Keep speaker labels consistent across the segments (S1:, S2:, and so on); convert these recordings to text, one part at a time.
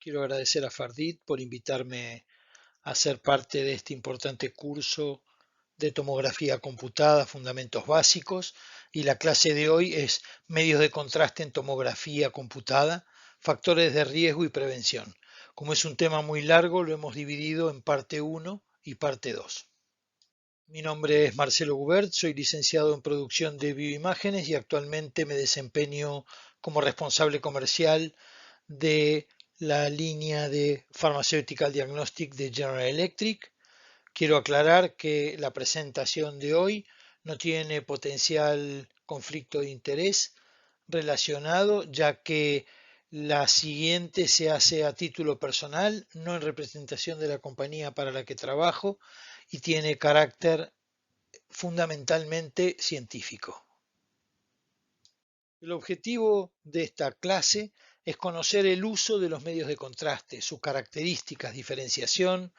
S1: Quiero agradecer a Fardit por invitarme a ser parte de este importante curso de tomografía computada, fundamentos básicos, y la clase de hoy es medios de contraste en tomografía computada, factores de riesgo y prevención. Como es un tema muy largo, lo hemos dividido en parte 1 y parte 2. Mi nombre es Marcelo Gubert, soy licenciado en producción de bioimágenes y actualmente me desempeño como responsable comercial de la línea de Pharmaceutical Diagnostic de General Electric. Quiero aclarar que la presentación de hoy no tiene potencial conflicto de interés relacionado, ya que la siguiente se hace a título personal, no en representación de la compañía para la que trabajo, y tiene carácter fundamentalmente científico. El objetivo de esta clase es conocer el uso de los medios de contraste, sus características, diferenciación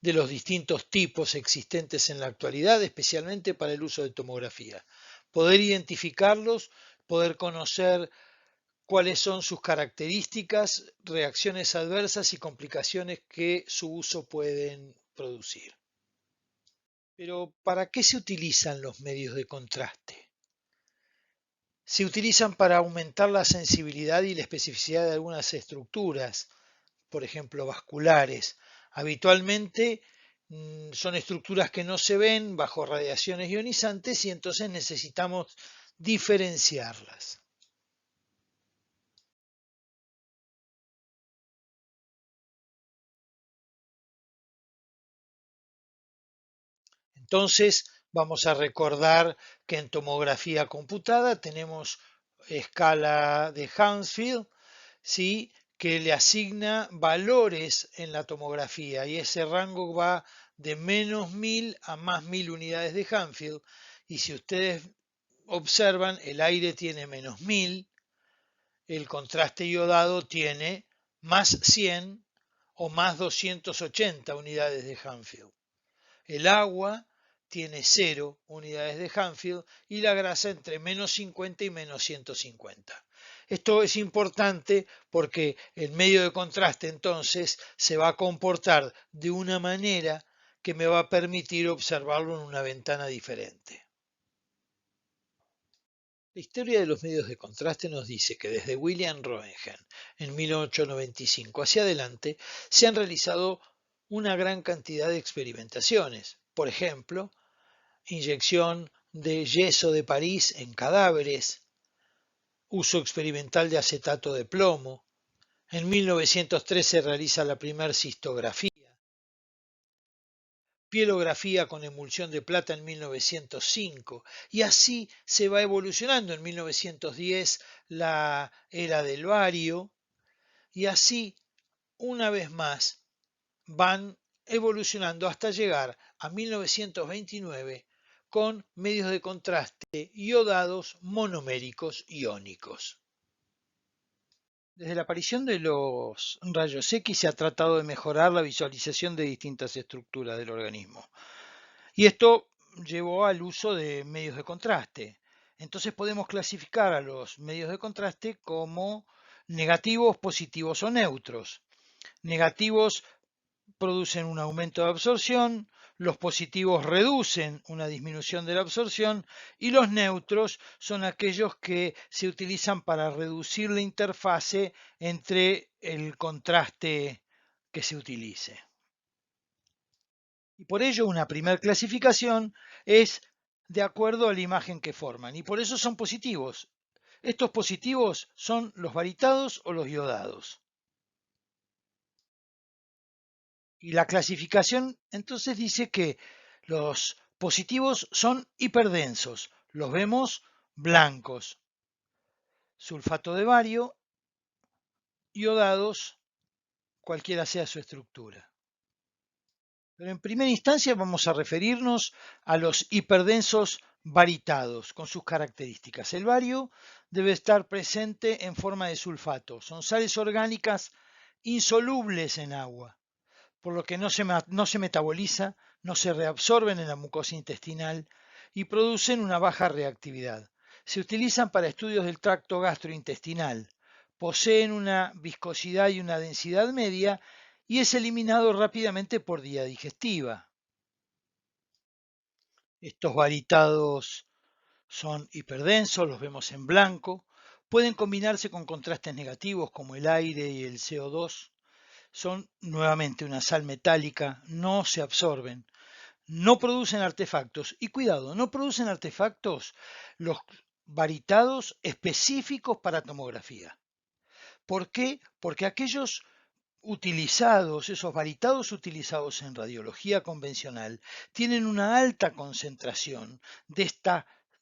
S1: de los distintos tipos existentes en la actualidad, especialmente para el uso de tomografía. Poder identificarlos, poder conocer cuáles son sus características, reacciones adversas y complicaciones que su uso pueden producir. Pero, ¿para qué se utilizan los medios de contraste? Se utilizan para aumentar la sensibilidad y la especificidad de algunas estructuras, por ejemplo, vasculares. Habitualmente son estructuras que no se ven bajo radiaciones ionizantes y entonces necesitamos diferenciarlas. Entonces vamos a recordar que en tomografía computada tenemos escala de Hounsfield, ¿sí?, que le asigna valores en la tomografía y ese rango va de -1000 a +1000 unidades de Hounsfield. Y si ustedes observan, el aire tiene -1000, el contraste iodado tiene +100 o +280 unidades de Hounsfield. El agua tiene 0 unidades de Hounsfield y la grasa entre -50 y -150. Esto es importante porque el medio de contraste entonces se va a comportar de una manera que me va a permitir observarlo en una ventana diferente. La historia de los medios de contraste nos dice que desde William Röntgen en 1895 hacia adelante se han realizado una gran cantidad de experimentaciones. Por ejemplo, inyección de yeso de París en cadáveres, uso experimental de acetato de plomo. En 1903 se realiza la primera cistografía, pielografía con emulsión de plata en 1905, y así se va evolucionando. En 1910 la era del bario, y así una vez más van evolucionando hasta llegar a 1929 con medios de contraste iodados monoméricos iónicos. Desde la aparición de los rayos X se ha tratado de mejorar la visualización de distintas estructuras del organismo. Y esto llevó al uso de medios de contraste. Entonces podemos clasificar a los medios de contraste como negativos, positivos o neutros. Negativos producen un aumento de absorción, los positivos reducen una disminución de la absorción y los neutros son aquellos que se utilizan para reducir la interfase entre el contraste que se utilice. Y por ello una primera clasificación es de acuerdo a la imagen que forman y por eso son positivos. Estos positivos son los baritados o los iodados. Y la clasificación entonces dice que los positivos son hiperdensos, los vemos blancos. Sulfato de bario, iodados, cualquiera sea su estructura. Pero en primera instancia vamos a referirnos a los hiperdensos baritados con sus características. El bario debe estar presente en forma de sulfato. Son sales orgánicas insolubles en agua, por lo que no se metaboliza, no se reabsorben en la mucosa intestinal y producen una baja reactividad. Se utilizan para estudios del tracto gastrointestinal, poseen una viscosidad y una densidad media y es eliminado rápidamente por vía digestiva. Estos varitados son hiperdensos, los vemos en blanco, pueden combinarse con contrastes negativos como el aire y el CO2. Son nuevamente una sal metálica, no se absorben, no producen artefactos. Y cuidado, no producen artefactos los varitados específicos para tomografía. ¿Por qué? Porque aquellos utilizados, esos varitados utilizados en radiología convencional, tienen una alta concentración de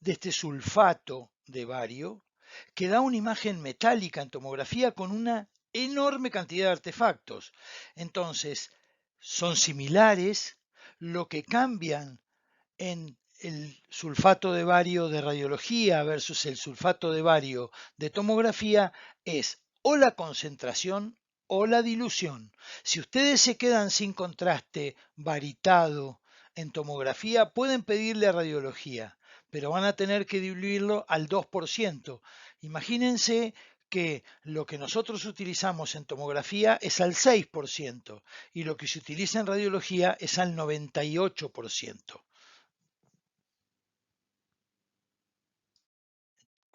S1: este sulfato de bario que da una imagen metálica en tomografía con una enorme cantidad de artefactos. Entonces, son similares, lo que cambian en el sulfato de bario de radiología versus el sulfato de bario de tomografía es o la concentración o la dilución. Si ustedes se quedan sin contraste varitado en tomografía, pueden pedirle a radiología, pero van a tener que diluirlo al 2%. Imagínense que lo que nosotros utilizamos en tomografía es al 6% y lo que se utiliza en radiología es al 98%.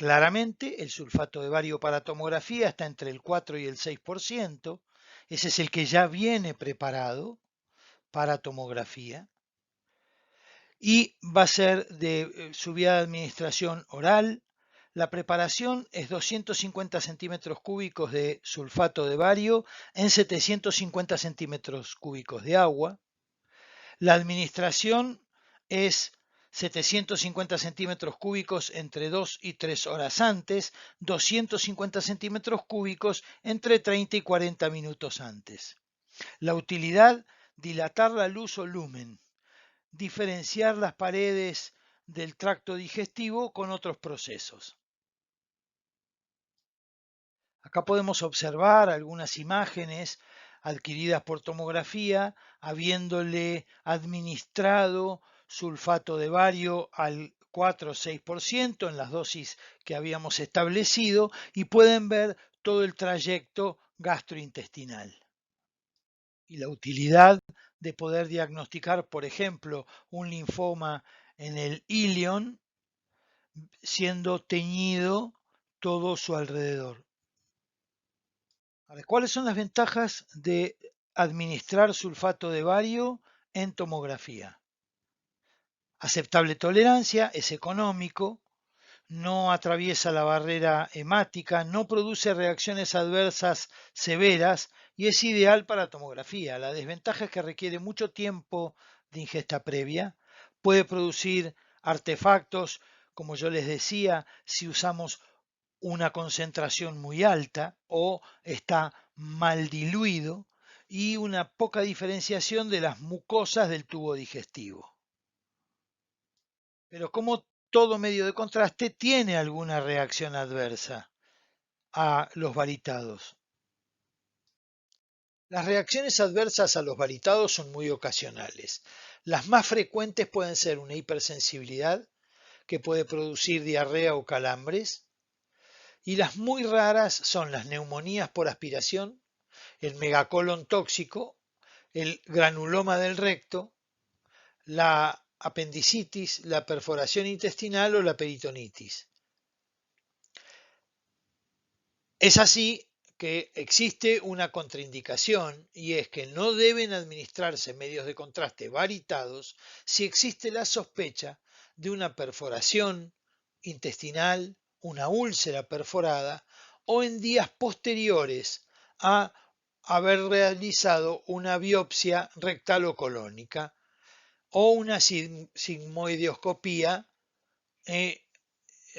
S1: Claramente, el sulfato de bario para tomografía está entre el 4 y el 6%. Ese es el que ya viene preparado para tomografía. Y va a ser de su vía de administración oral. La preparación es 250 centímetros cúbicos de sulfato de bario en 750 centímetros cúbicos de agua. La administración es 750 centímetros cúbicos entre 2 y 3 horas antes, 250 centímetros cúbicos entre 30 y 40 minutos antes. La utilidad, dilatar la luz o lumen, diferenciar las paredes del tracto digestivo con otros procesos. Acá podemos observar algunas imágenes adquiridas por tomografía, habiéndole administrado sulfato de bario al 4 o 6% en las dosis que habíamos establecido y pueden ver todo el trayecto gastrointestinal. Y la utilidad de poder diagnosticar, por ejemplo, un linfoma en el ilion siendo teñido todo su alrededor. Ahora, ¿cuáles son las ventajas de administrar sulfato de bario en tomografía? Aceptable tolerancia, es económico, no atraviesa la barrera hemática, no produce reacciones adversas severas y es ideal para tomografía. La desventaja es que requiere mucho tiempo de ingesta previa, puede producir artefactos, como yo les decía, si usamos una concentración muy alta o está mal diluido y una poca diferenciación de las mucosas del tubo digestivo. Pero como todo medio de contraste tiene alguna reacción adversa a los varitados. Las reacciones adversas a los varitados son muy ocasionales. Las más frecuentes pueden ser una hipersensibilidad, que puede producir diarrea o calambres, y las muy raras son las neumonías por aspiración, el megacolon tóxico, el granuloma del recto, la apendicitis, la perforación intestinal o la peritonitis. Es así que existe una contraindicación y es que no deben administrarse medios de contraste varitados si existe la sospecha de una perforación intestinal, una úlcera perforada o en días posteriores a haber realizado una biopsia rectal o colónica o una sigmoidoscopía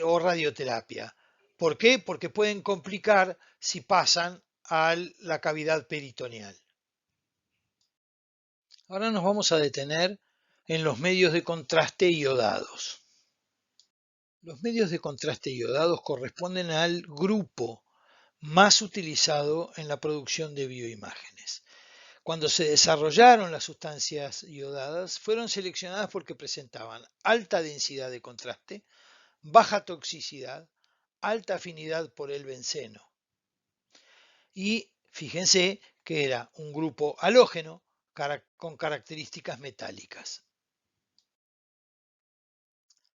S1: o radioterapia. ¿Por qué? Porque pueden complicar si pasan a la cavidad peritoneal. Ahora nos vamos a detener en los medios de contraste iodados. Los medios de contraste iodados corresponden al grupo más utilizado en la producción de bioimágenes. Cuando se desarrollaron las sustancias iodadas, fueron seleccionadas porque presentaban alta densidad de contraste, baja toxicidad, alta afinidad por el benceno. y fíjense que era un grupo halógeno con características metálicas.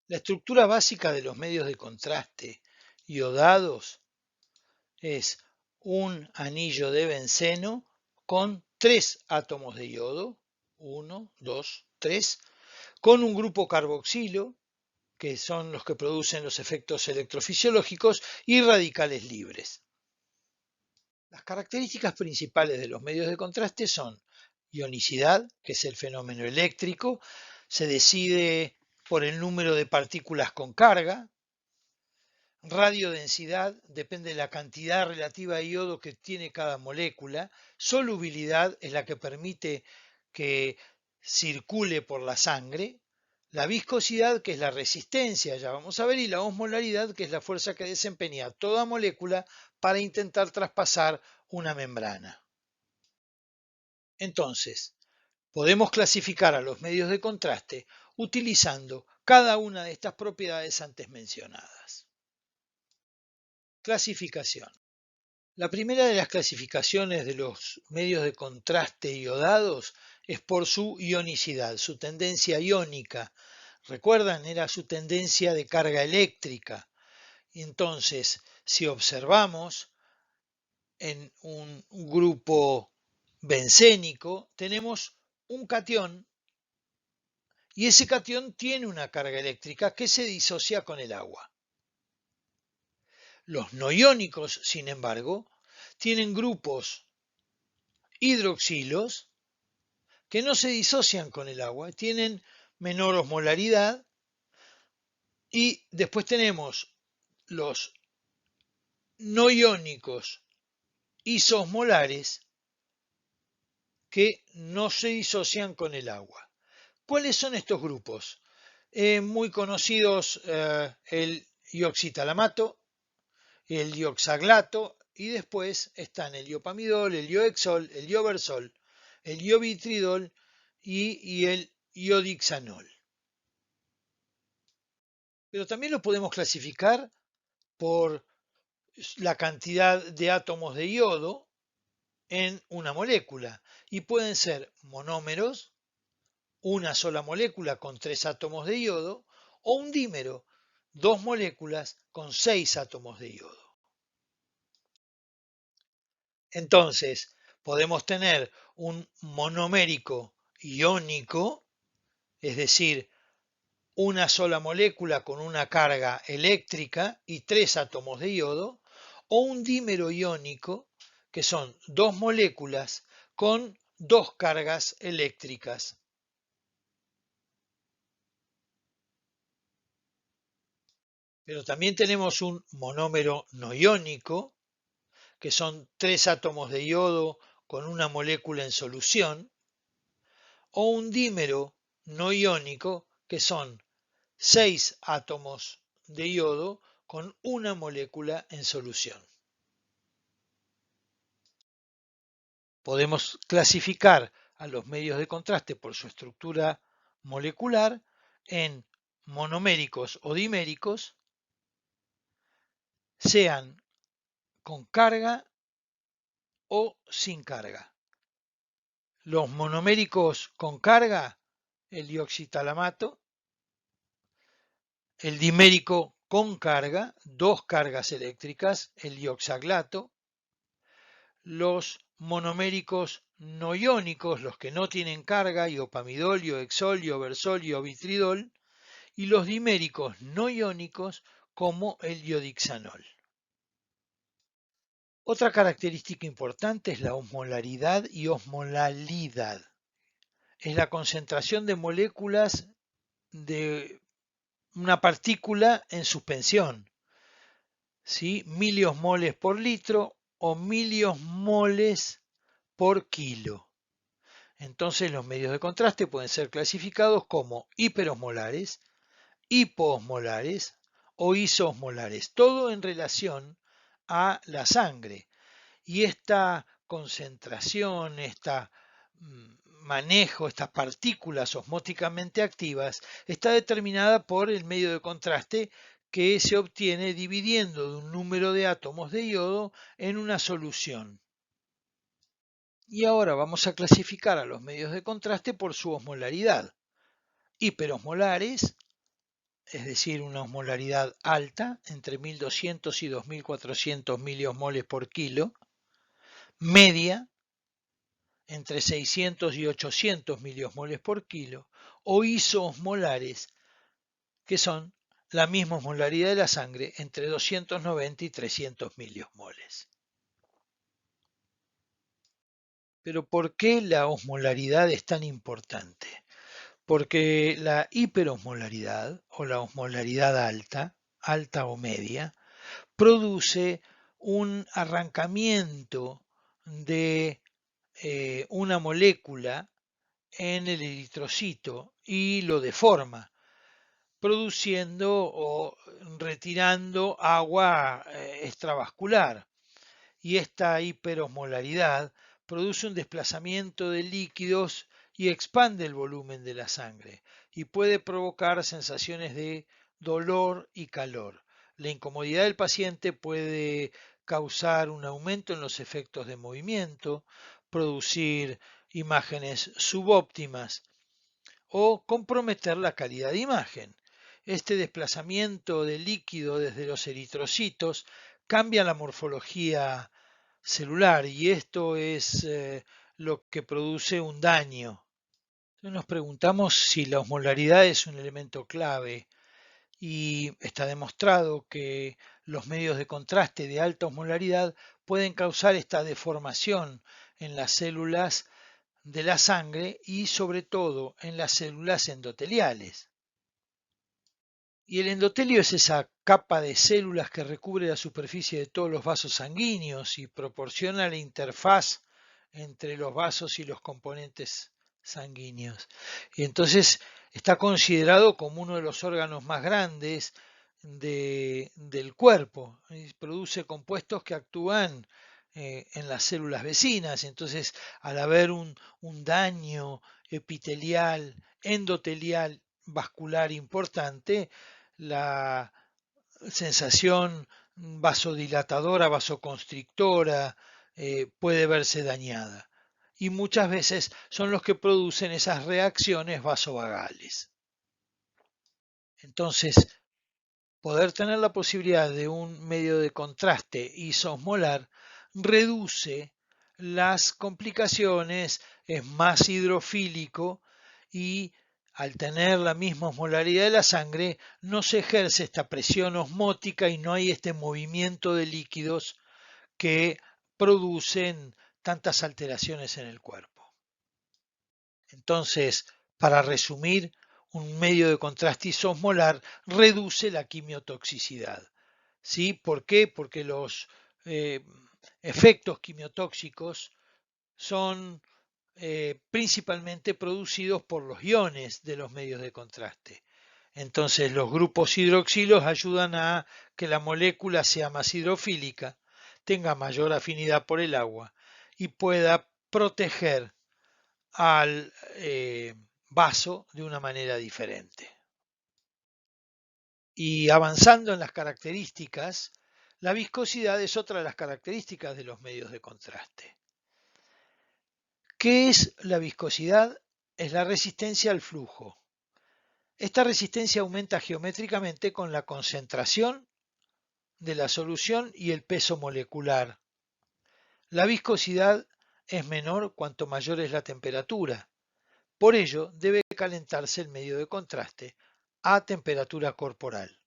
S1: La estructura básica de los medios de contraste iodados es un anillo de benceno con 3 átomos de yodo, 1, 2, 3, con un grupo carboxilo, que son los que producen los efectos electrofisiológicos, y radicales libres. Las características principales de los medios de contraste son ionicidad, que es el fenómeno eléctrico, se decide por el número de partículas con carga. Radiodensidad, depende de la cantidad relativa de iodo que tiene cada molécula. Solubilidad es la que permite que circule por la sangre. La viscosidad, que es la resistencia, ya vamos a ver, y la osmolaridad, que es la fuerza que desempeña toda molécula para intentar traspasar una membrana. Entonces, podemos clasificar a los medios de contraste utilizando cada una de estas propiedades antes mencionadas. Clasificación. La primera de las clasificaciones de los medios de contraste iodados es por su ionicidad, su tendencia iónica. ¿Recuerdan? Era su tendencia de carga eléctrica. Y entonces, si observamos en un grupo bencénico, tenemos un catión y ese catión tiene una carga eléctrica que se disocia con el agua. Los no iónicos, sin embargo, tienen grupos hidroxilos que no se disocian con el agua, tienen menor osmolaridad, y después tenemos los no iónicos isosmolares que no se disocian con el agua. ¿Cuáles son estos grupos? Muy conocidos, el ioxitalamato, el dioxaglato, y después están el iopamidol, el iohexol, el ioversol, el iovitridol y el iodixanol. Pero también lo podemos clasificar por la cantidad de átomos de yodo en una molécula, y pueden ser monómeros, una sola molécula con 3 átomos de yodo, o un dímero, 2 moléculas con 6 átomos de yodo. Entonces, podemos tener un monomérico iónico, es decir, una sola molécula con una carga eléctrica y 3 átomos de yodo, o un dímero iónico, que son 2 moléculas con 2 cargas eléctricas. Pero también tenemos un monómero no iónico, que son 3 átomos de yodo con una molécula en solución, o un dímero no iónico, que son 6 átomos de yodo con una molécula en solución. Podemos clasificar a los medios de contraste por su estructura molecular en monoméricos o diméricos, sean con carga o sin carga. Los monoméricos con carga, el dioxitalamato; el dimérico con carga, 2 cargas eléctricas, el dioxaglato; los monoméricos no iónicos, los que no tienen carga, iopamidol, iohexol, ioversol, iovitridol; y los diméricos no iónicos, como el iodixanol. Otra característica importante es la osmolaridad y osmolalidad. Es la concentración de moléculas de una partícula en suspensión, ¿sí? Miliosmoles por litro o miliosmoles por kilo. Entonces los medios de contraste pueden ser clasificados como hiperosmolares, hipoosmolares o isoosmolares, todo en relación a la sangre. Y esta concentración, este manejo, estas partículas osmóticamente activas, está determinada por el medio de contraste que se obtiene dividiendo un número de átomos de yodo en una solución. Y ahora vamos a clasificar a los medios de contraste por su osmolaridad. Hiperosmolares, es decir, una osmolaridad alta, entre 1200 y 2400 miliosmoles por kilo. Media, entre 600 y 800 miliosmoles por kilo. O isoosmolares, que son la misma osmolaridad de la sangre, entre 290 y 300 miliosmoles. Pero ¿por qué la osmolaridad es tan importante? Porque la hiperosmolaridad o la osmolaridad alta, alta o media, produce un arrancamiento de una molécula en el eritrocito y lo deforma, produciendo o retirando agua extravascular. Y esta hiperosmolaridad produce un desplazamiento de líquidos y expande el volumen de la sangre y puede provocar sensaciones de dolor y calor. La incomodidad del paciente puede causar un aumento en los efectos de movimiento, producir imágenes subóptimas o comprometer la calidad de imagen. Este desplazamiento de líquido desde los eritrocitos cambia la morfología celular y esto es lo que produce un daño. Entonces nos preguntamos si la osmolaridad es un elemento clave y está demostrado que los medios de contraste de alta osmolaridad pueden causar esta deformación en las células de la sangre y sobre todo en las células endoteliales. Y el endotelio es esa capa de células que recubre la superficie de todos los vasos sanguíneos y proporciona la interfaz entre los vasos y los componentes sanguíneos. Y entonces está considerado como uno de los órganos más grandes del cuerpo. Y produce compuestos que actúan en las células vecinas. Entonces, al haber un daño epitelial, endotelial, vascular importante, la sensación vasodilatadora, vasoconstrictora, puede verse dañada. Y muchas veces son los que producen esas reacciones vasovagales. Entonces, poder tener la posibilidad de un medio de contraste isosmolar reduce las complicaciones, es más hidrofílico y al tener la misma osmolaridad de la sangre no se ejerce esta presión osmótica y no hay este movimiento de líquidos que producen tantas alteraciones en el cuerpo. Entonces, para resumir, un medio de contraste isosmolar reduce la quimiotoxicidad. ¿Sí? ¿Por qué? Porque los eh, efectos quimiotóxicos son principalmente producidos por los iones de los medios de contraste. Entonces los grupos hidroxilos ayudan a que la molécula sea más hidrofílica, tenga mayor afinidad por el agua y pueda proteger al vaso de una manera diferente. Y avanzando en las características, la viscosidad es otra de las características de los medios de contraste. ¿Qué es la viscosidad? Es la resistencia al flujo. Esta resistencia aumenta geométricamente con la concentración de la solución y el peso molecular. La viscosidad es menor cuanto mayor es la temperatura. Por ello, debe calentarse el medio de contraste a temperatura corporal.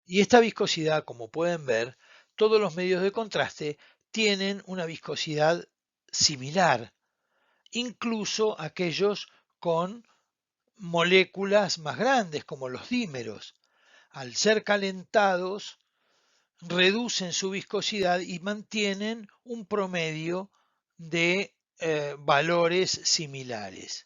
S1: Y esta viscosidad, como pueden ver, todos los medios de contraste tienen una viscosidad similar, incluso aquellos con moléculas más grandes como los dímeros. Al ser calentados, reducen su viscosidad y mantienen un promedio de valores similares.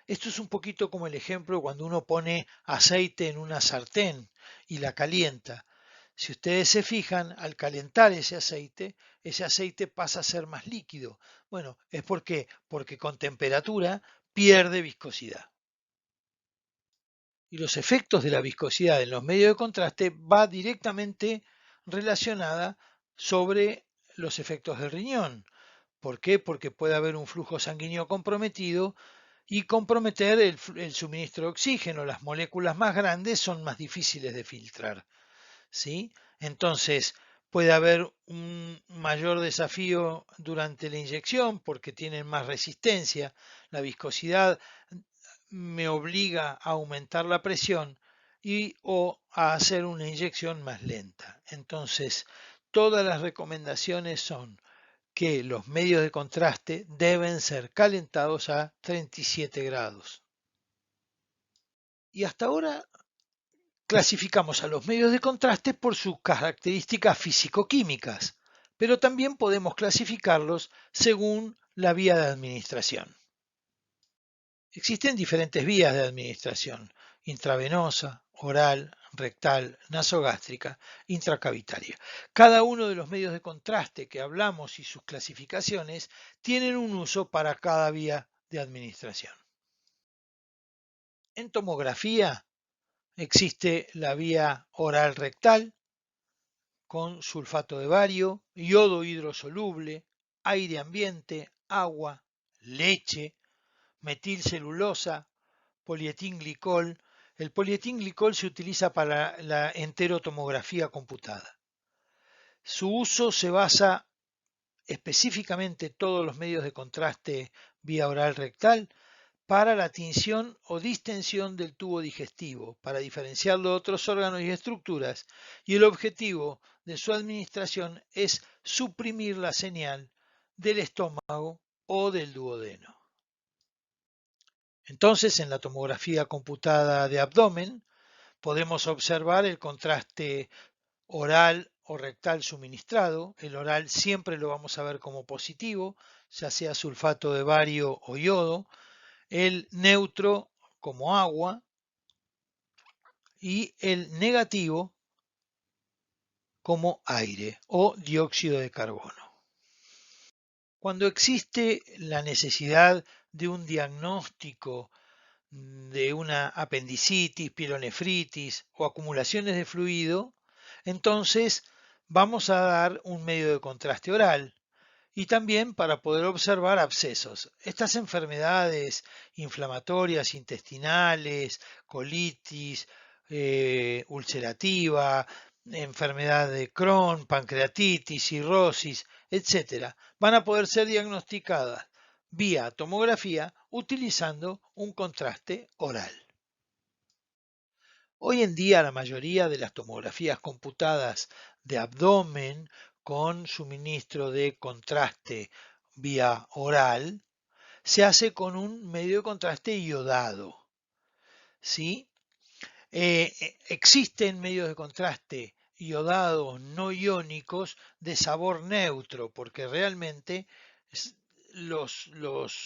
S1: Esto es un poquito como el ejemplo cuando uno pone aceite en una sartén y la calienta. Si ustedes se fijan, al calentar ese aceite pasa a ser más líquido. Bueno, es porque con temperatura pierde viscosidad. Y los efectos de la viscosidad en los medios de contraste va directamente relacionada sobre los efectos del riñón. ¿Por qué? Porque puede haber un flujo sanguíneo comprometido y comprometer el suministro de oxígeno. Las moléculas más grandes son más difíciles de filtrar, ¿sí? Entonces, puede haber un mayor desafío durante la inyección porque tienen más resistencia. La viscosidad me obliga a aumentar la presión y o a hacer una inyección más lenta. Entonces, todas las recomendaciones son que los medios de contraste deben ser calentados a 37 grados. Y hasta ahora clasificamos a los medios de contraste por sus características físico-químicas, pero también podemos clasificarlos según la vía de administración. Existen diferentes vías de administración: intravenosa, oral, rectal, nasogástrica, intracavitaria. Cada uno de los medios de contraste que hablamos y sus clasificaciones tienen un uso para cada vía de administración. En tomografía existe la vía oral rectal con sulfato de bario, yodo hidrosoluble, aire ambiente, agua, leche, metilcelulosa, polietilenglicol. El polietilenglicol se utiliza para la enterotomografía computada. Su uso se basa específicamente en todos los medios de contraste vía oral rectal para la tinción o distensión del tubo digestivo, para diferenciarlo de otros órganos y estructuras, y el objetivo de su administración es suprimir la señal del estómago o del duodeno. Entonces, en la tomografía computada de abdomen, podemos observar el contraste oral o rectal suministrado. El oral siempre lo vamos a ver como positivo, ya sea sulfato de bario o yodo. El neutro como agua y el negativo como aire o dióxido de carbono. Cuando existe la necesidad de un diagnóstico de una apendicitis, pielonefritis o acumulaciones de fluido, entonces vamos a dar un medio de contraste oral y también para poder observar abscesos. Estas enfermedades inflamatorias intestinales, colitis ulcerativa, enfermedad de Crohn, pancreatitis, cirrosis, etcétera, van a poder ser diagnosticadas vía tomografía utilizando un contraste oral. Hoy en día la mayoría de las tomografías computadas de abdomen con suministro de contraste vía oral se hace con un medio de contraste iodado, ¿sí? Existen medios de contraste iodados no iónicos de sabor neutro, porque realmente los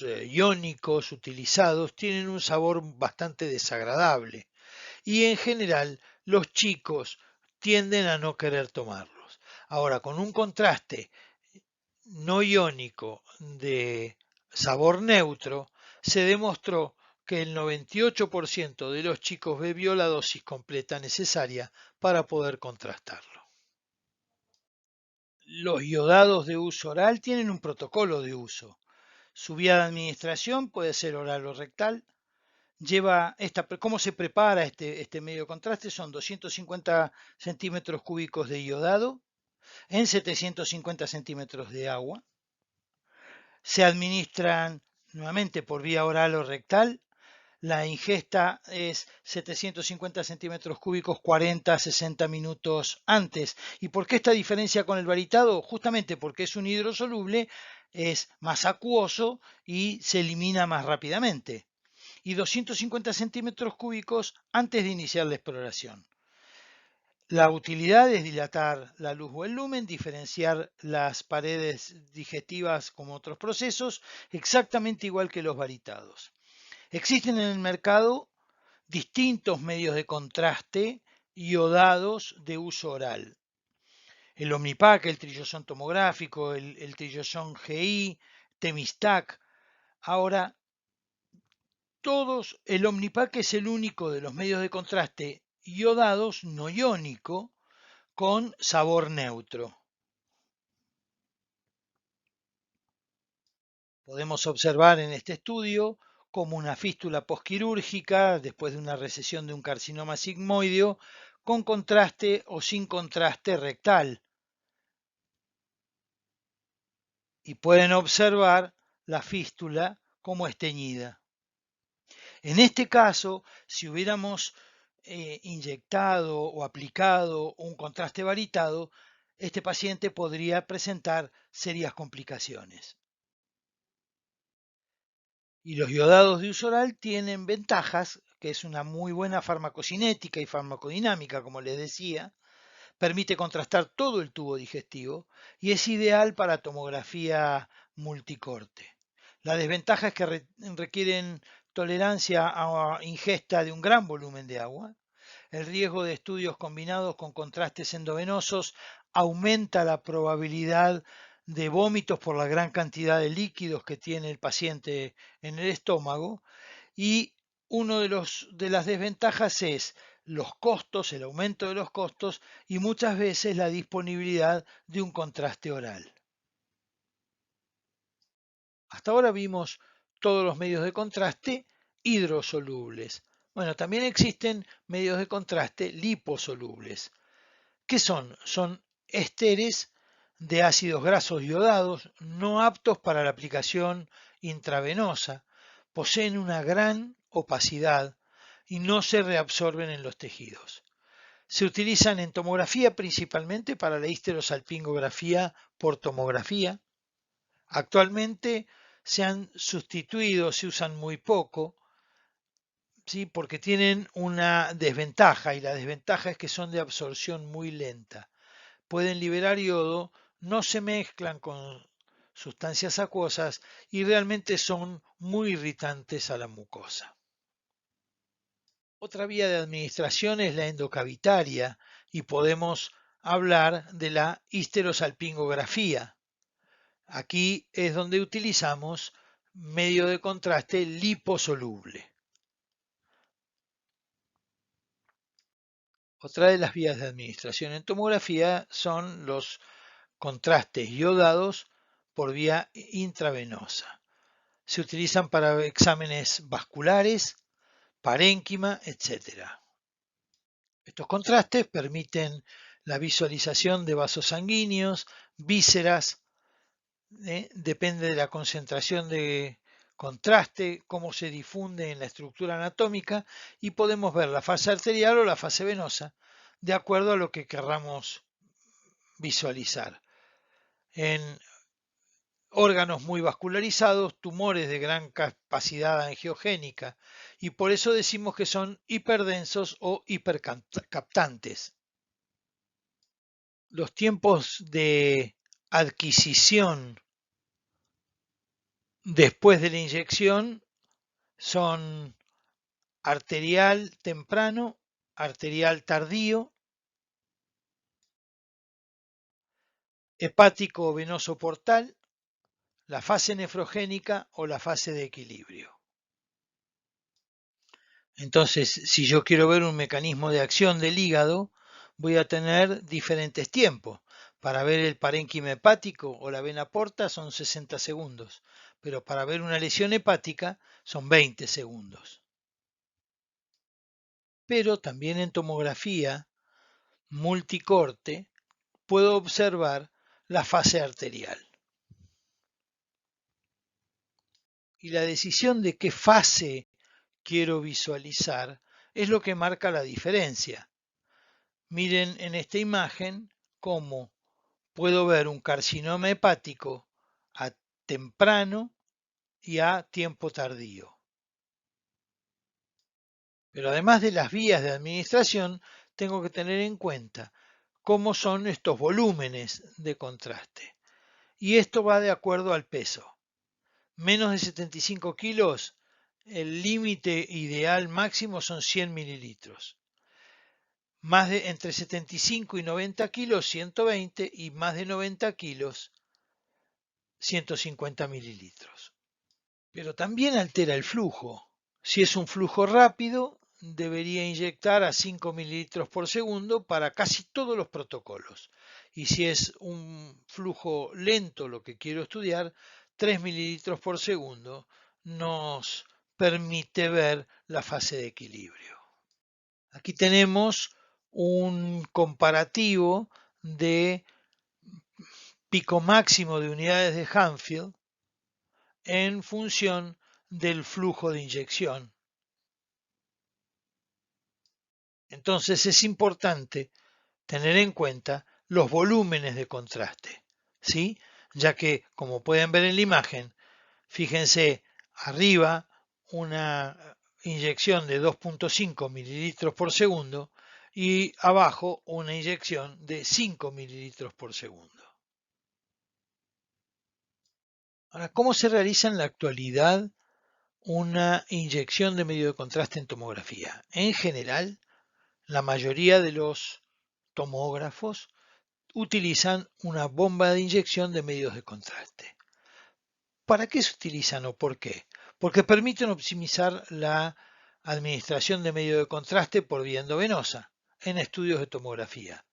S1: iónicos utilizados tienen un sabor bastante desagradable y en general los chicos tienden a no querer tomarlos. Ahora, con un contraste no iónico de sabor neutro, se demostró que el 98% de los chicos bebió la dosis completa necesaria para poder contrastarlo. Los iodados de uso oral tienen un protocolo de uso. Su vía de administración puede ser oral o rectal. ¿Cómo se prepara este medio de contraste? Son 250 centímetros cúbicos de iodado en 750 centímetros de agua. Se administran nuevamente por vía oral o rectal. La ingesta es 750 centímetros cúbicos 40 a 60 minutos antes. ¿Y por qué esta diferencia con el varitado? Justamente porque es un hidrosoluble, es más acuoso y se elimina más rápidamente. Y 250 centímetros cúbicos antes de iniciar la exploración. La utilidad es dilatar la luz o el lumen, diferenciar las paredes digestivas como otros procesos, exactamente igual que los varitados. Existen en el mercado distintos medios de contraste iodados de uso oral. El Omnipac, el trillosón tomográfico, el trillosón GI, Temistac. Ahora, el Omnipac es el único de los medios de contraste iodados no iónico con sabor neutro. Podemos observar en este estudio como una fístula posquirúrgica después de una recesión de un carcinoma sigmoideo con contraste o sin contraste rectal. Y pueden observar la fístula como es teñida. En este caso, si hubiéramos inyectado o aplicado un contraste varitado, este paciente podría presentar serias complicaciones. Y los iodados de uso oral tienen ventajas, que es una muy buena farmacocinética y farmacodinámica, como les decía, permite contrastar todo el tubo digestivo y es ideal para tomografía multicorte. La desventaja es que requieren tolerancia a ingesta de un gran volumen de agua. El riesgo de estudios combinados con contrastes endovenosos aumenta la probabilidad de vómitos por la gran cantidad de líquidos que tiene el paciente en el estómago y uno de las desventajas es los costos, el aumento de los costos y muchas veces la disponibilidad de un contraste oral. Hasta ahora vimos todos los medios de contraste hidrosolubles. Bueno, también existen medios de contraste liposolubles. ¿Qué son? Son ésteres de ácidos grasos iodados no aptos para la aplicación intravenosa. Poseen una gran opacidad y no se reabsorben en los tejidos. Se utilizan en tomografía principalmente para la histerosalpingografía por tomografía. Actualmente se han sustituido, se usan muy poco, ¿sí? Porque tienen una desventaja y la desventaja es que son de absorción muy lenta. Pueden liberar yodo, no se mezclan con sustancias acuosas y realmente son muy irritantes a la mucosa. Otra vía de administración es la endocavitaria y podemos hablar de la histerosalpingografía. Aquí es donde utilizamos medio de contraste liposoluble. Otra de las vías de administración en tomografía son los contrastes iodados por vía intravenosa. Se utilizan para exámenes vasculares, parénquima, etc. Estos contrastes permiten la visualización de vasos sanguíneos, vísceras, depende de la concentración de contraste, cómo se difunde en la estructura anatómica y podemos ver la fase arterial o la fase venosa, de acuerdo a lo que querramos visualizar. En órganos muy vascularizados, tumores de gran capacidad angiogénica, y por eso decimos que son hiperdensos o hipercaptantes. Los tiempos de adquisición después de la inyección son arterial temprano, arterial tardío, hepático o venoso portal, la fase nefrogénica o la fase de equilibrio. Entonces, si yo quiero ver un mecanismo de acción del hígado, voy a tener diferentes tiempos. Para ver el parénquima hepático o la vena porta son 60 segundos, pero para ver una lesión hepática son 20 segundos. Pero también en tomografía multicorte puedo observar la fase arterial. Y la decisión de qué fase quiero visualizar es lo que marca la diferencia. Miren en esta imagen cómo puedo ver un carcinoma hepático a temprano y a tiempo tardío. Pero además de las vías de administración, tengo que tener en cuenta cómo son estos volúmenes de contraste. Y esto va de acuerdo al peso. Menos de 75 kilos, el límite ideal máximo son 100 mililitros. Más de entre 75 y 90 kilos, 120 y más de 90 kilos, 150 mililitros. Pero también altera el flujo. Si es un flujo rápido, debería inyectar a 5 mililitros por segundo para casi todos los protocolos. Y si es un flujo lento lo que quiero estudiar, 3 mililitros por segundo nos permite ver la fase de equilibrio. Aquí tenemos un comparativo de pico máximo de unidades de Hanfield en función del flujo de inyección. Entonces es importante tener en cuenta los volúmenes de contraste, ¿sí? Ya que, como pueden ver en la imagen, fíjense arriba una inyección de 2.5 mililitros por segundo y abajo una inyección de 5 mililitros por segundo. Ahora, ¿cómo se realiza en la actualidad una inyección de medio de contraste en tomografía? En general, la mayoría de los tomógrafos utilizan una bomba de inyección de medios de contraste. ¿Para qué se utilizan o por qué? Porque permiten optimizar la administración de medio de contraste por vía endovenosa en estudios de tomografía,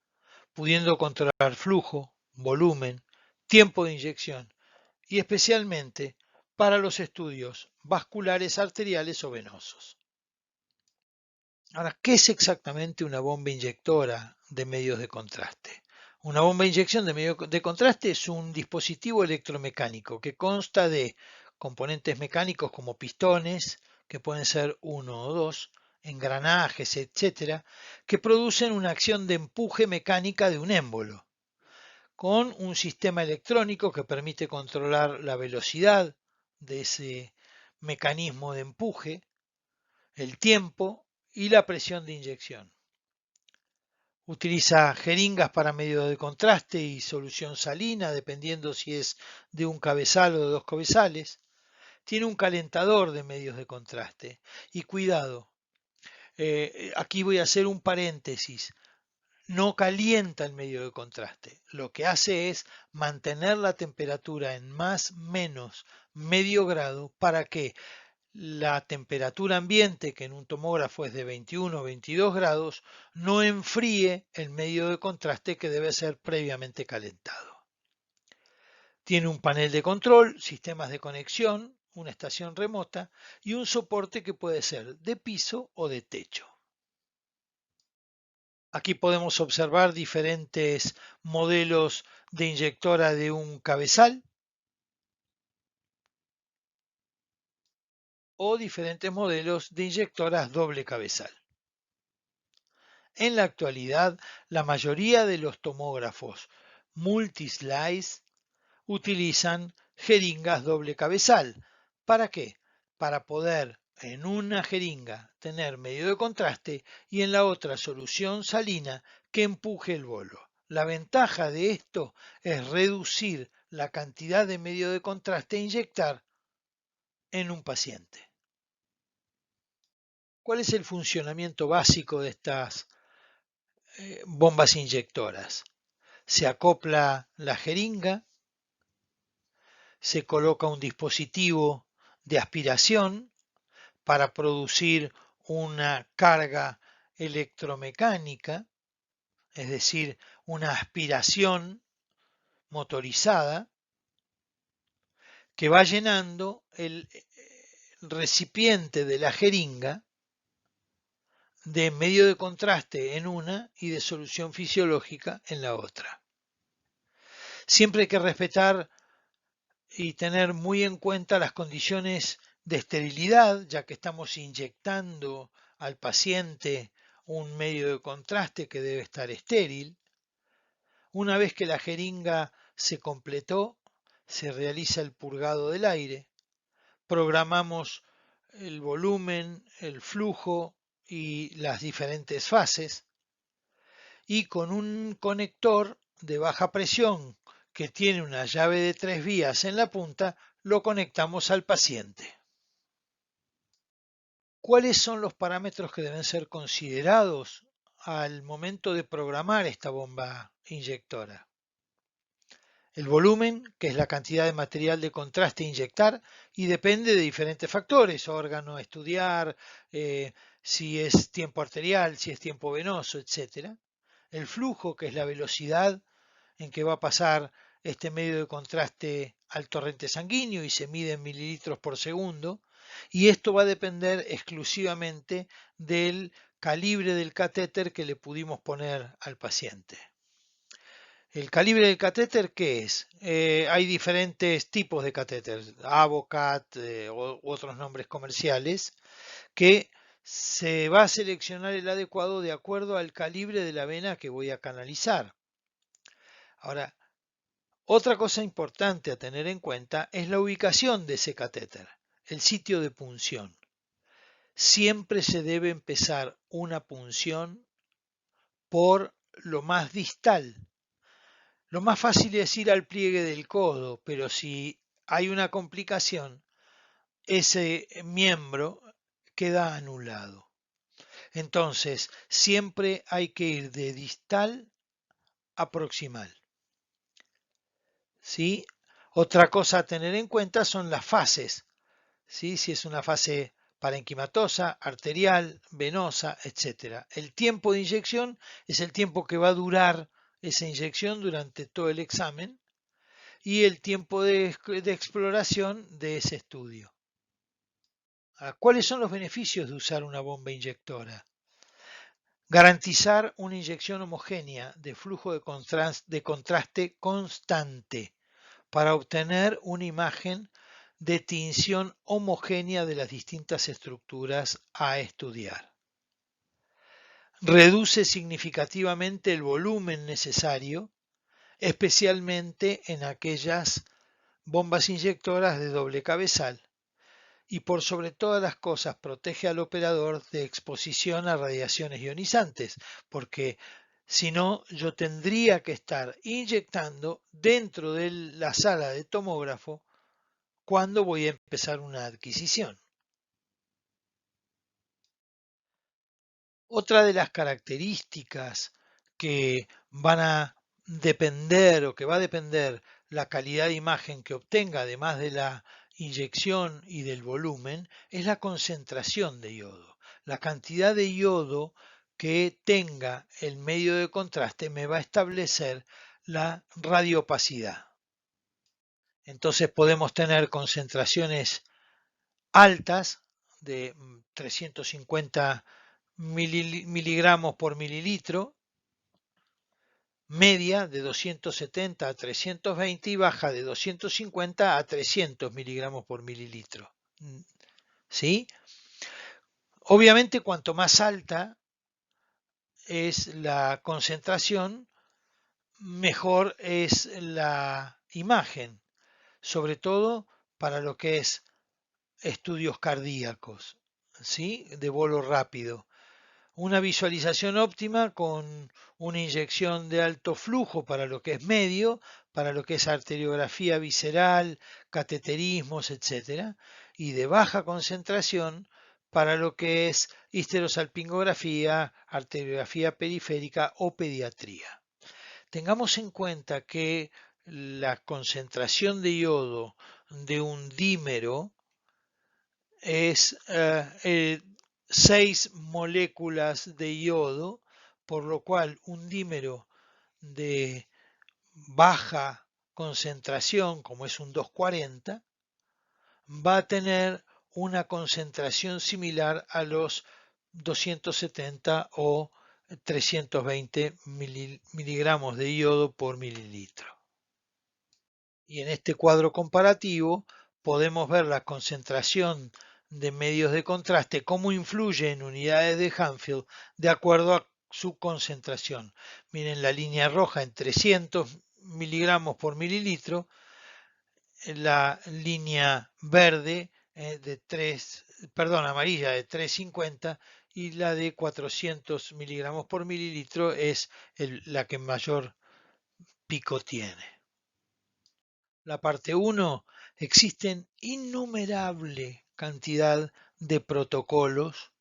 S1: pudiendo controlar flujo, volumen, tiempo de inyección y especialmente para los estudios vasculares, arteriales o venosos. Ahora, ¿qué es exactamente una bomba inyectora de medios de contraste? Una bomba de inyección de medios de contraste es un dispositivo electromecánico que consta de componentes mecánicos como pistones, que pueden ser uno o dos, engranajes, etcétera, que producen una acción de empuje mecánica de un émbolo, con un sistema electrónico que permite controlar la velocidad de ese mecanismo de empuje, el tiempo y la presión de inyección. Utiliza jeringas para medio de contraste y solución salina, dependiendo si es de un cabezal o de dos cabezales. Tiene un calentador de medios de contraste. Y cuidado, aquí voy a hacer un paréntesis. No calienta el medio de contraste. Lo que hace es mantener la temperatura en más menos medio grado para que la temperatura ambiente, que en un tomógrafo es de 21 o 22 grados, no enfríe el medio de contraste que debe ser previamente calentado. Tiene un panel de control, sistemas de conexión, una estación remota y un soporte que puede ser de piso o de techo. Aquí podemos observar diferentes modelos de inyectora de un cabezal o diferentes modelos de inyectoras doble cabezal. En la actualidad, la mayoría de los tomógrafos multislice utilizan jeringas doble cabezal. ¿Para qué? Para poder en una jeringa tener medio de contraste y en la otra solución salina que empuje el bolo. La ventaja de esto es reducir la cantidad de medio de contraste a inyectar en un paciente. ¿Cuál es el funcionamiento básico de estas bombas inyectoras? Se acopla la jeringa, se coloca un dispositivo de aspiración para producir una carga electromecánica, es decir, una aspiración motorizada que va llenando el recipiente de la jeringa de medio de contraste en una y de solución fisiológica en la otra. Siempre hay que respetar y tener muy en cuenta las condiciones de esterilidad, ya que estamos inyectando al paciente un medio de contraste que debe estar estéril. Una vez que la jeringa se completó, se realiza el purgado del aire, programamos el volumen, el flujo y las diferentes fases, y con un conector de baja presión que tiene una llave de 3 vías en la punta, lo conectamos al paciente. ¿Cuáles son los parámetros que deben ser considerados al momento de programar esta bomba inyectora? El volumen, que es la cantidad de material de contraste a inyectar, y depende de diferentes factores, órgano a estudiar, si es tiempo arterial, si es tiempo venoso, etc. El flujo, que es la velocidad en que va a pasar este medio de contraste al torrente sanguíneo y se mide en mililitros por segundo. Y esto va a depender exclusivamente del calibre del catéter que le pudimos poner al paciente. ¿El calibre del catéter qué es? Hay diferentes tipos de catéter, Avocat u otros nombres comerciales, que se va a seleccionar el adecuado de acuerdo al calibre de la vena que voy a canalizar. Ahora, otra cosa importante a tener en cuenta es la ubicación de ese catéter, el sitio de punción. Siempre se debe empezar una punción por lo más distal. Lo más fácil es ir al pliegue del codo, pero si hay una complicación, ese miembro queda anulado. Entonces, siempre hay que ir de distal a proximal. ¿Sí? Otra cosa a tener en cuenta son las fases. ¿Sí? Si es una fase parenquimatosa, arterial, venosa, etc. El tiempo de inyección es el tiempo que va a durar esa inyección durante todo el examen y el tiempo de exploración de ese estudio. ¿Cuáles son los beneficios de usar una bomba inyectora? Garantizar una inyección homogénea de flujo de contraste constante para obtener una imagen de tinción homogénea de las distintas estructuras a estudiar. Reduce significativamente el volumen necesario, especialmente en aquellas bombas inyectoras de doble cabezal, y por sobre todas las cosas protege al operador de exposición a radiaciones ionizantes, porque si no yo tendría que estar inyectando dentro de la sala de tomógrafo cuando voy a empezar una adquisición. Otra de las características que van a depender o que va a depender la calidad de imagen que obtenga, además de la inyección y del volumen, es la concentración de yodo. La cantidad de yodo que tenga el medio de contraste me va a establecer la radioopacidad. Entonces podemos tener concentraciones altas de 350 miligramos por mililitro, media de 270 a 320 y baja de 250 a 300 miligramos por mililitro. ¿Sí? Obviamente, cuanto más alta es la concentración, mejor es la imagen, sobre todo para lo que es estudios cardíacos, ¿sí? De bolo rápido. Una visualización óptima con una inyección de alto flujo para lo que es medio, para lo que es arteriografía visceral, cateterismos, etc. Y de baja concentración para lo que es histerosalpingografía, arteriografía periférica o pediatría. Tengamos en cuenta que la concentración de yodo de un dímero es 6 moléculas de yodo, por lo cual un dímero de baja concentración, como es un 240, va a tener una concentración similar a los 270 o 320 miligramos de yodo por mililitro. Y en este cuadro comparativo podemos ver la concentración de medios de contraste, cómo influye en unidades de Hanfield de acuerdo a su concentración. Miren la línea roja en 300 miligramos por mililitro, la línea verde amarilla de 350 y la de 400 miligramos por mililitro es la que mayor pico tiene. La parte 1, existen innumerable cantidad de protocolos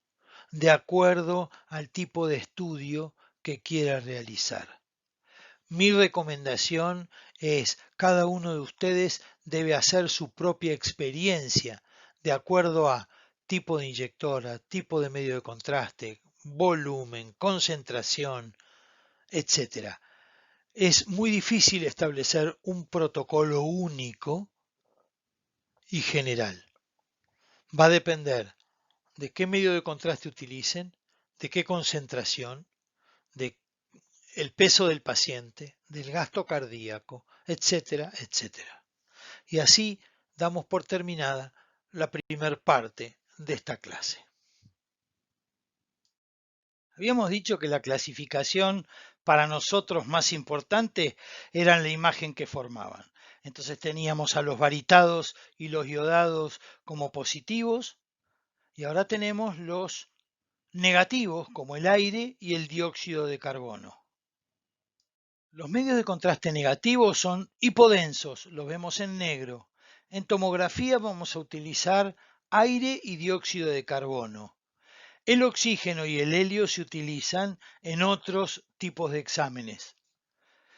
S1: de acuerdo al tipo de estudio que quiera realizar. Mi recomendación es, cada uno de ustedes debe hacer su propia experiencia de acuerdo a tipo de inyectora, tipo de medio de contraste, volumen, concentración, etc. es muy difícil establecer un protocolo único y general. Va a depender de qué medio de contraste utilicen, de qué concentración, de el peso del paciente, del gasto cardíaco, etcétera, etcétera. Y así damos por terminada la primera parte de esta clase. Habíamos dicho que la clasificación para nosotros más importante era la imagen que formaban. Entonces teníamos a los baritados y los iodados como positivos y ahora tenemos los negativos como el aire y el dióxido de carbono. Los medios de contraste negativos son hipodensos, los vemos en negro. En tomografía vamos a utilizar aire y dióxido de carbono. El oxígeno y el helio se utilizan en otros tipos de exámenes.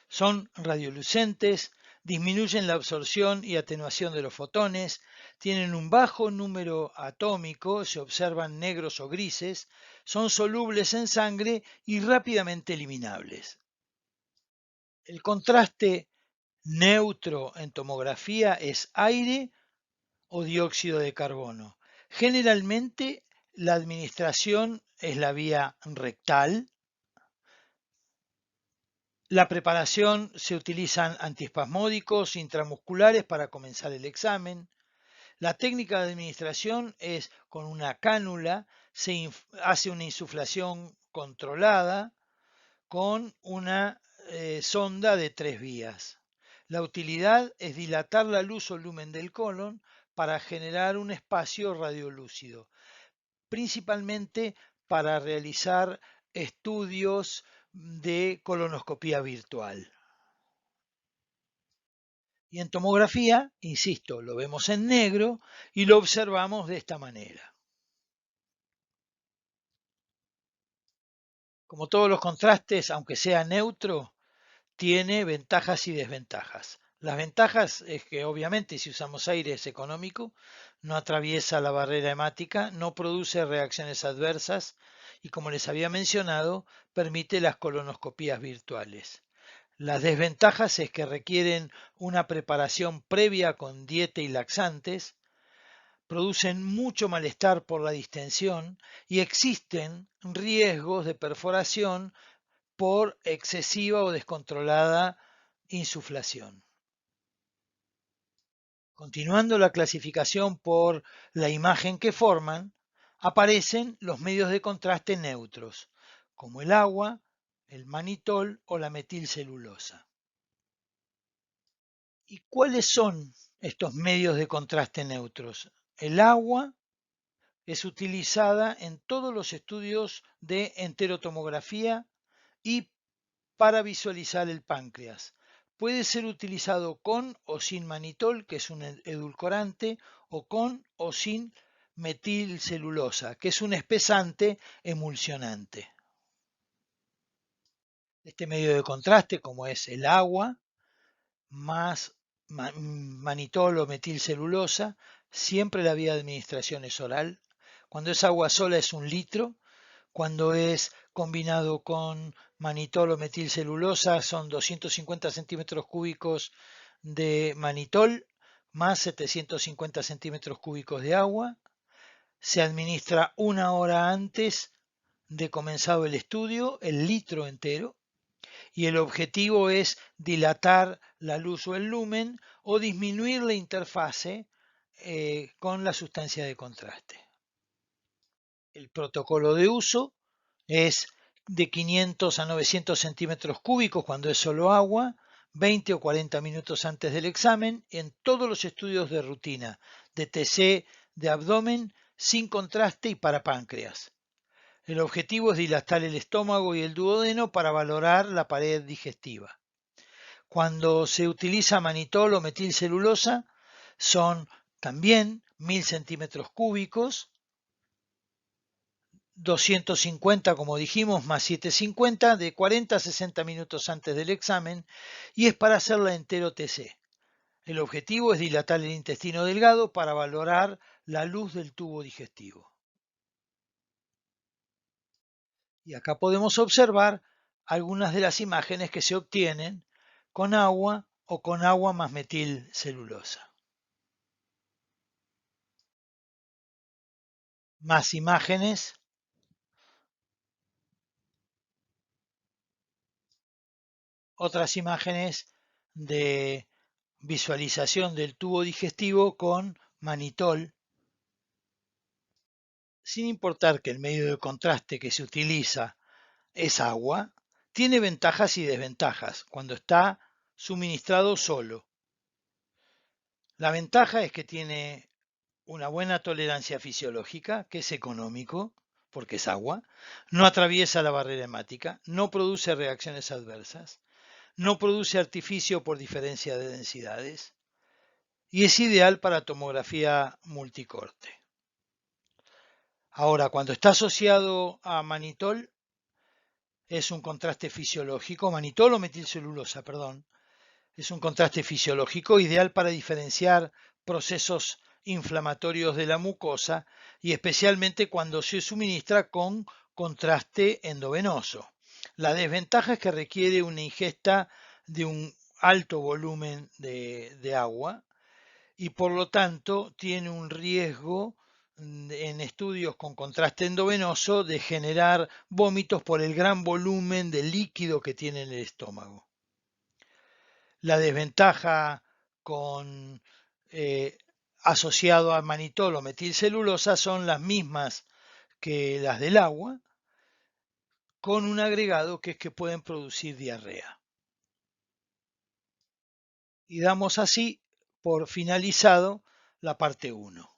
S1: Son radiolucentes, disminuyen la absorción y atenuación de los fotones, tienen un bajo número atómico, se observan negros o grises, son solubles en sangre y rápidamente eliminables. El contraste neutro en tomografía es aire o dióxido de carbono. Generalmente la administración es la vía rectal. La preparación se utilizan antiespasmódicos intramusculares para comenzar el examen. La técnica de administración es con una cánula, se hace una insuflación controlada con una sonda de 3 vías. La utilidad es dilatar la luz o lumen del colon para generar un espacio radiolúcido, principalmente para realizar estudios de colonoscopía virtual. Y en tomografía, insisto, lo vemos en negro y lo observamos de esta manera. Como todos los contrastes, aunque sea neutro, tiene ventajas y desventajas. Las ventajas es que obviamente si usamos aire es económico, no atraviesa la barrera hemática, no produce reacciones adversas y como les había mencionado, permite las colonoscopías virtuales. Las desventajas es que requieren una preparación previa con dieta y laxantes, producen mucho malestar por la distensión y existen riesgos de perforación por excesiva o descontrolada insuflación. Continuando la clasificación por la imagen que forman, aparecen los medios de contraste neutros, como el agua, el manitol o la metilcelulosa. ¿Y cuáles son estos medios de contraste neutros? El agua es utilizada en todos los estudios de enterotomografía y para visualizar el páncreas. Puede ser utilizado con o sin manitol, que es un edulcorante, o con o sin metilcelulosa, que es un espesante emulsionante. Este medio de contraste, como es el agua, más manitol o metilcelulosa, siempre la vía de administración es oral. Cuando es agua sola es 1 litro. Cuando es combinado con manitol o metilcelulosa son 250 centímetros cúbicos de manitol más 750 centímetros cúbicos de agua. Se administra 1 hora antes de comenzado el estudio, el litro entero, y el objetivo es dilatar la luz o el lumen o disminuir la interfase con la sustancia de contraste. El protocolo de uso es de 500 a 900 centímetros cúbicos cuando es solo agua, 20 o 40 minutos antes del examen, en todos los estudios de rutina, de TC, de abdomen, sin contraste y para páncreas. El objetivo es dilatar el estómago y el duodeno para valorar la pared digestiva. Cuando se utiliza manitol o metilcelulosa, son también 1000 centímetros cúbicos, 250, como dijimos, más 750, de 40 a 60 minutos antes del examen, y es para hacer la entero TC. El objetivo es dilatar el intestino delgado para valorar la luz del tubo digestivo. Y acá podemos observar algunas de las imágenes que se obtienen con agua o con agua más metilcelulosa. Más imágenes. Otras imágenes de visualización del tubo digestivo con manitol, sin importar que el medio de contraste que se utiliza es agua, tiene ventajas y desventajas cuando está suministrado solo. La ventaja es que tiene una buena tolerancia fisiológica, que es económico, porque es agua, no atraviesa la barrera hemática, no produce reacciones adversas, no produce artificio por diferencia de densidades y es ideal para tomografía multicorte. Ahora, cuando está asociado a manitol, es un contraste fisiológico, manitol o metilcelulosa, perdón, es un contraste fisiológico ideal para diferenciar procesos inflamatorios de la mucosa y especialmente cuando se suministra con contraste endovenoso. La desventaja es que requiere una ingesta de un alto volumen de agua y por lo tanto tiene un riesgo en estudios con contraste endovenoso de generar vómitos por el gran volumen de líquido que tiene en el estómago. La desventaja con asociado a manitol o metilcelulosa son las mismas que las del agua, con un agregado que es que pueden producir diarrea. Y damos así por finalizado la parte 1.